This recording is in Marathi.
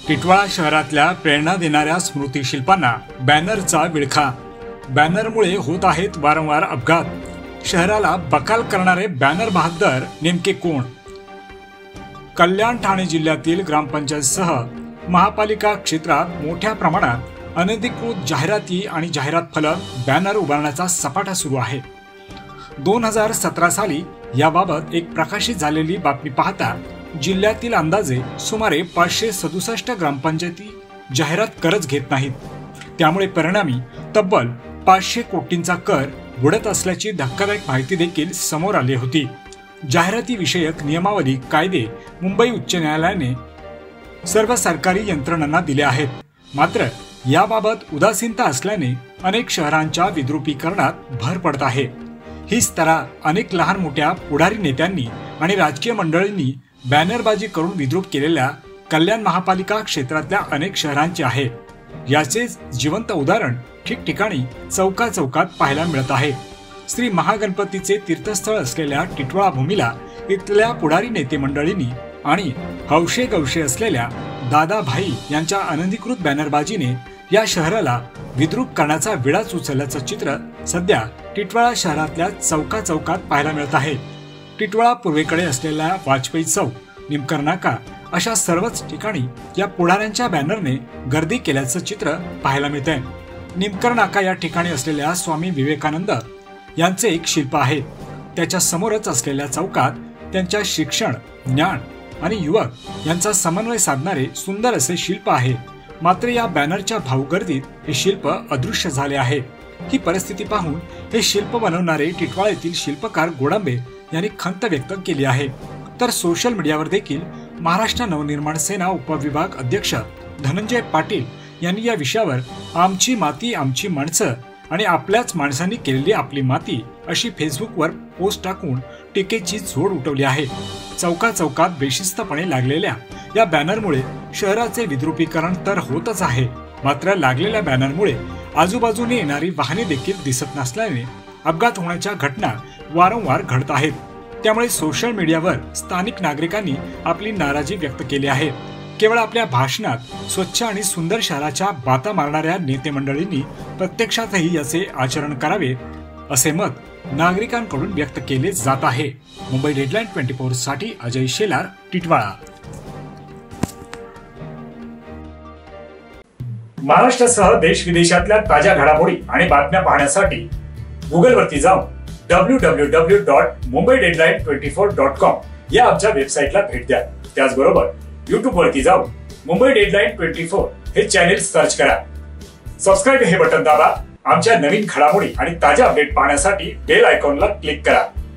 टिटवाळा शहरातल्या प्रेरणा देणाऱ्या स्मृतिशिल्पांना बॅनरचा विळखा। बॅनरमुळे होत आहेत वारंवार अपघात। शहराला बकाल करणारे बॅनर बहाद्दर नेमके कोण? कल्याण ठाणे जिल्ह्यातील ग्रामपंचायतसह महापालिका क्षेत्रात मोठ्या प्रमाणात अनधिकृत जाहिराती आणि जाहिरात फलक बॅनर उभारण्याचा सपाटा सुरू आहे। 2017 साली याबाबत एक प्रकाशित झालेली बातमी पाहता जिल्ह्यातील अंदाजे सुमारे 567 ग्रामपंचायती जाहिरात करच घेत नाहीत। त्यामुळे परिणामी तब्बल 500 कोटींचा कर बुडत असल्याची धक्कादायक माहिती देखील समोर आली होती। जाहिराती विषयक नियमावली कायदे मुंबई उच्च न्यायालयाने सर्व सरकारी यंत्रणांना दिले आहेत, मात्र याबाबत उदासीनता असल्याने अनेक शहरांच्या विद्रुपीकरणात भर पडत आहे। हीच तऱ्हा अनेक लहान मोठ्या पुढारी नेत्यांनी आणि राजकीय मंडळींनी बॅनरबाजी करून विद्रूप केलेल्या कल्याण महापालिका क्षेत्रातल्या अनेक शहरांचे आहे। याचे जिवंत उदाहरण ठिकठिकाणी चौकात पाहायला मिळत आहे। श्री महागणपतीचे तीर्थस्थळ असलेल्या टिटवाळा भूमीला इथल्या पुढारी नेते मंडळींनी आणि हौशे गवशे असलेल्या दादाभाई यांच्या अनधिकृत बॅनरबाजीने या शहराला विद्रूप करण्याचा विडाच उचलल्याचं चित्र सध्या टिटवाळा शहरातल्या चौकात पाहायला मिळत आहे। टिटवाळा पूर्वेकडे असलेल्या वाजपेयी चौक, निमकर नाका अशा सर्वच ठिकाणी या पुढाऱ्यांच्या बॅनरने गर्दी केल्याचं चित्र पाहायला मिळतंय। निमकर नाका या ठिकाणी असलेल्या स्वामी विवेकानंद यांचे एक शिल्प आहे। त्याच्या समोरच असलेल्या चौकात त्यांच्या शिक्षण, ज्ञान आणि युवक यांचा समन्वय साधणारे सुंदर असे शिल्प आहे। मात्र या बॅनरच्या भाऊगर्दीत हे शिल्प अदृश्य झाले आहे। ही परिस्थिती पाहून हे शिल्प बनवणारे टिटवाळा येथील शिल्पकार गोडांबे यांनी खंत व्यक्त केली आहे। तर सोशल मीडियावर देखील महाराष्ट्र नवनिर्माण सेना उपविभाग अध्यक्ष धनंजय पाटील यांनी या विषयावर आमची माती आमची माणसं आणि आपल्याच माणसांनी केलेली आपली माती अशी फेसबुकवर पोस्ट टाकून टीकेची झोड उठवली आहे। चौकात बेशिस्तपणे लागलेल्या या बॅनरमुळे शहराचे विद्रुपीकरण तर होतच आहे, मात्र लागलेल्या बॅनरमुळे आजूबाजूने येणारी वाहने देखील दिसत नसल्याने अपघात होण्याच्या घटना वारंवार घडत आहेत। त्यामुळे सोशल मीडियावर स्थानिक नागरिकांनी आपली नाराजी व्यक्त केली आहे। केवळ आपल्या भाषणात स्वच्छ आणि सुंदर शहराच्या बाता मारणाऱ्या नेते मंडळींनी प्रत्यक्षातही याचे आचरण करावे असे मत नागरिकांकडून व्यक्त केले जात आहे। मुंबई डेडलाईन 24 साठी अजय शेलार, टिटवाळा। महाराष्ट्रासह देश विदेशातल्या ताज्या घडामोडी आणि बातम्या पाहण्यासाठी गुगलवरती जाऊन www.mumbaideadline24.com या आमच्या वेबसाईटला भेट द्या। त्याचबरोबर YouTube वरती जाऊन मुंबई डेडलाईन 24 हे चॅनेल सर्च करा। सबस्क्राइब हे बटन दाबा। आमच्या नवीन घडामोडी आणि ताज्या अपडेट पाहण्यासाठी बेल आयकॉनला क्लिक करा।